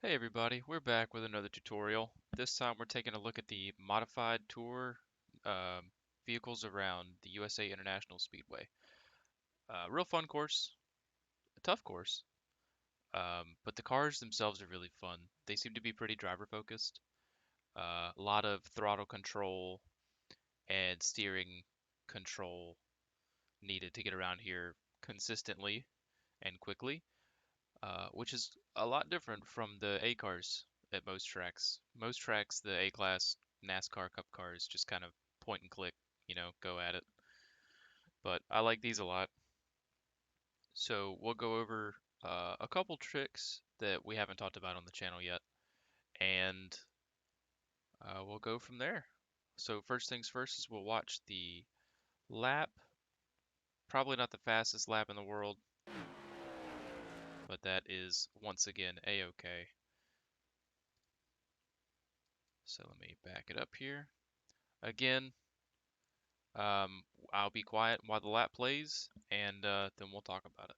Hey everybody, we're back with another tutorial. This time we're taking a look at the modified tour um, vehicles around the USA International Speedway. Real fun course, a tough course, but the cars themselves are really fun. They seem to be pretty driver focused. A lot of throttle control and steering control needed to get around here consistently and quickly. Which is a lot different from the A cars at most tracks. Most tracks, the A class NASCAR Cup cars just kind of point and click, go at it. But I like these a lot. So we'll go over a couple tricks that we haven't talked about on the channel yet, and we'll go from there. So first things first is we'll watch the lap. Probably not the fastest lap in the world, but that is once again A-okay. So let me back it up here. Again, I'll be quiet while the lap plays, and then we'll talk about it.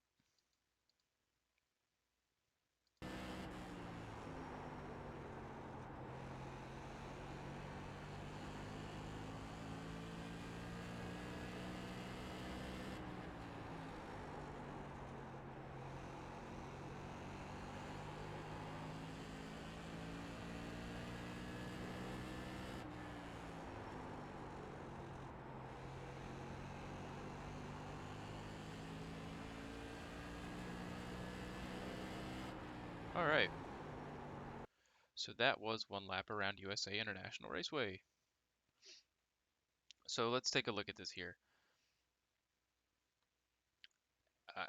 All right, so that was one lap around USA International Raceway. So let's take a look at this here.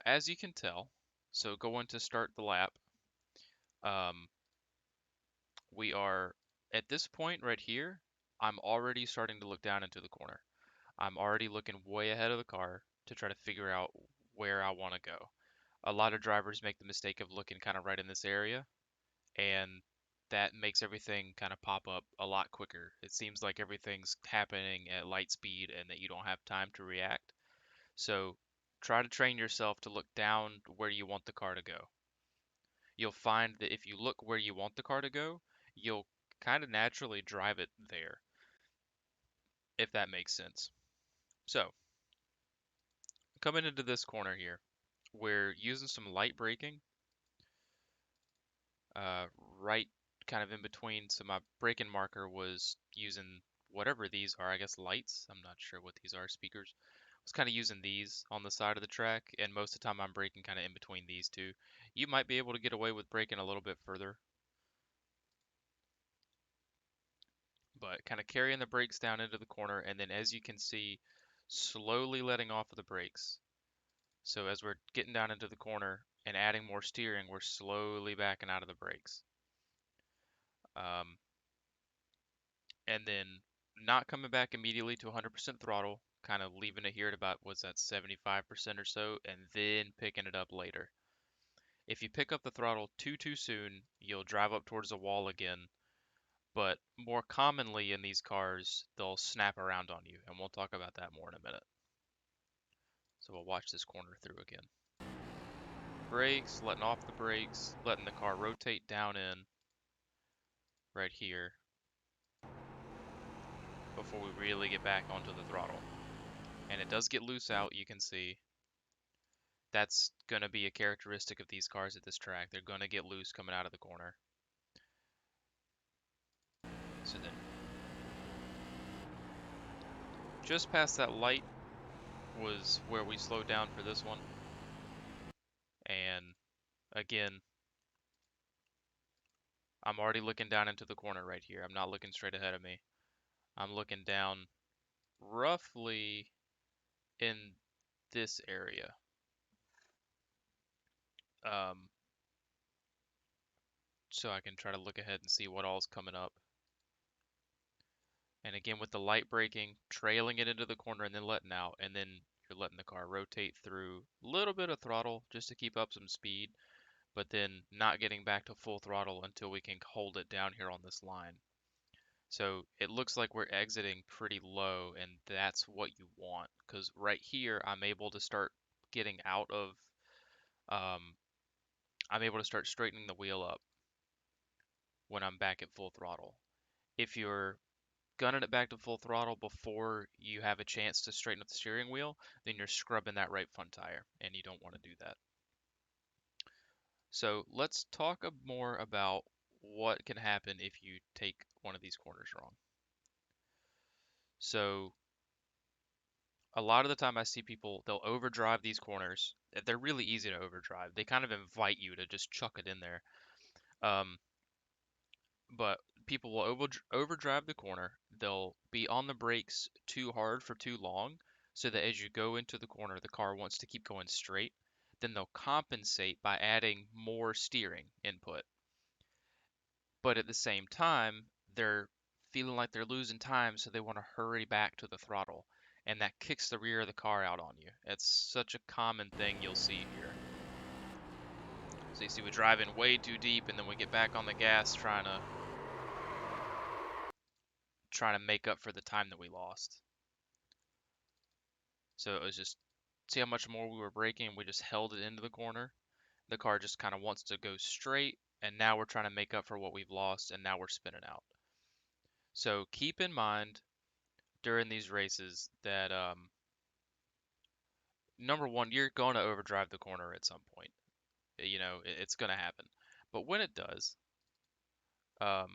As you can tell, so going to start the lap, um, we are at this point right here. I'm already starting to look down into the corner. I'm already looking way ahead of the car to try to figure out where I want to go. A lot of drivers make the mistake of looking kind of right in this area, and that makes everything kind of pop up a lot quicker. It seems like everything's happening at light speed and that you don't have time to react. So try to train yourself to look down where you want the car to go. You'll find that if you look where you want the car to go, you'll kind of naturally drive it there, if that makes sense. So coming into this corner here, we're using some light braking, uh, right kind of in between. So my braking marker was using whatever these are, I guess lights. I'm not sure what these are, speakers. I was kind of using these on the side of the track, and most of the time I'm braking kind of in between these two. You might be able to get away with braking a little bit further, but kind of carrying the brakes down into the corner, and then as you can see, slowly letting off of the brakes. So as we're getting down into the corner and adding more steering, we're slowly backing out of the brakes. Um, and then not coming back immediately to 100% throttle, kind of leaving it here at about, what's that, 75% or so, and then picking it up later. If you pick up the throttle too soon, you'll drive up towards the wall again, but more commonly in these cars, they'll snap around on you, and we'll talk about that more in a minute. So we'll watch this corner through again. Brakes, letting off the brakes, letting the car rotate down in right here before we really get back onto the throttle. And it does get loose out, you can see. That's going to be a characteristic of these cars at this track. They're going to get loose coming out of the corner. So then, just past that light was where we slowed down for this one. And again, I'm already looking down into the corner right here. I'm not looking straight ahead of me. I'm looking down roughly in this area. Um, so I can try to look ahead and see what all's coming up. And again, with the light braking, trailing it into the corner and then letting out, and then you're letting the car rotate through a little bit of throttle just to keep up some speed, but then not getting back to full throttle until we can hold it down here on this line. So it looks like we're exiting pretty low, and that's what you want, because right here I'm able to start getting out of, um, I'm able to start straightening the wheel up. when I'm back at full throttle. If you're gunning it back to full throttle before you have a chance to straighten up the steering wheel, then you're scrubbing that right front tire, and you don't want to do that. So let's talk more about what can happen if you take one of these corners wrong. So a lot of the time I see people, they'll overdrive these corners. They're really easy to overdrive. They kind of invite you to just chuck it in there. Um, but people will overdrive the corner. They'll be on the brakes too hard for too long, so that as you go into the corner, the car wants to keep going straight. Then they'll compensate by adding more steering input. But at the same time, they're feeling like they're losing time, so they want to hurry back to the throttle. And that kicks the rear of the car out on you. It's such a common thing you'll see here. So you see we drive in way too deep, and then we get back on the gas trying to make up for the time that we lost. So it was just, see how much more we were braking? We just held it into the corner. The car just kind of wants to go straight, and now we're trying to make up for what we've lost, and now we're spinning out. So keep in mind during these races that number one, you're going to overdrive the corner at some point. You know, it's going to happen. But when it does, um,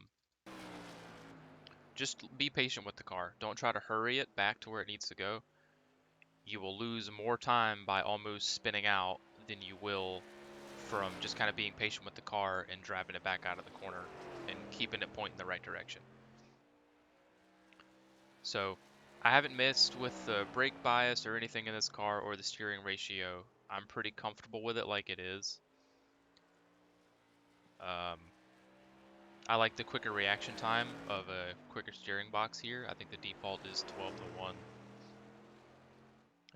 just be patient with the car. Don't try to hurry it back to where it needs to go. You will lose more time by almost spinning out than you will from just kind of being patient with the car and driving it back out of the corner and keeping it pointing the right direction. So I haven't messed with the brake bias or anything in this car or the steering ratio. I'm pretty comfortable with it like it is. Um, I like the quicker reaction time of a quicker steering box here. I think the default is 12 to 1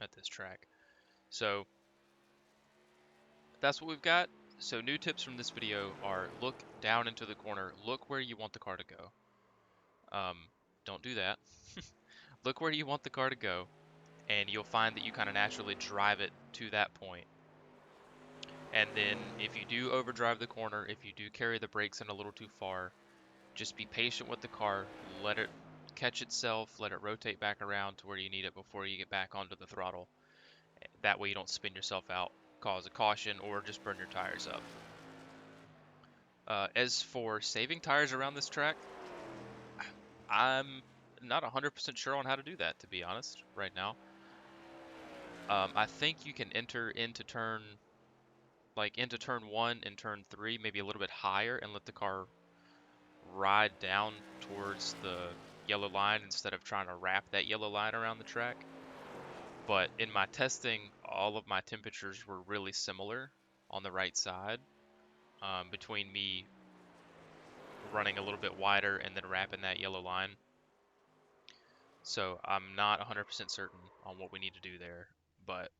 at this track. So that's what we've got. So new tips from this video are look down into the corner, look where you want the car to go. Don't do that. Look where you want the car to go, and you'll find that you kind of naturally drive it to that point. And then if you do overdrive the corner, if you do carry the brakes in a little too far, just be patient with the car, let it catch itself, let it rotate back around to where you need it before you get back onto the throttle. That way you don't spin yourself out, cause a caution, or just burn your tires up. As for saving tires around this track, I'm not 100% sure on how to do that, to be honest, right now. I think you can enter into turn one and turn three, maybe a little bit higher, and let the car ride down towards the yellow line instead of trying to wrap that yellow line around the track. But in my testing, all of my temperatures were really similar on the right side, between me running a little bit wider and then wrapping that yellow line. So I'm not 100% certain on what we need to do there, but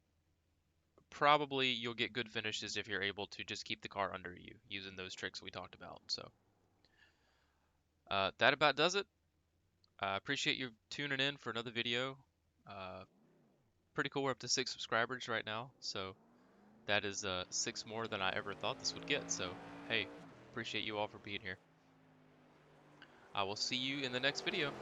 probably you'll get good finishes if you're able to just keep the car under you using those tricks we talked about. So that about does it. I appreciate you tuning in for another video. Uh, Pretty cool. We're up to 6 subscribers right now, so that is 6 more than I ever thought this would get. So hey, appreciate you all for being here. I will see you in the next video.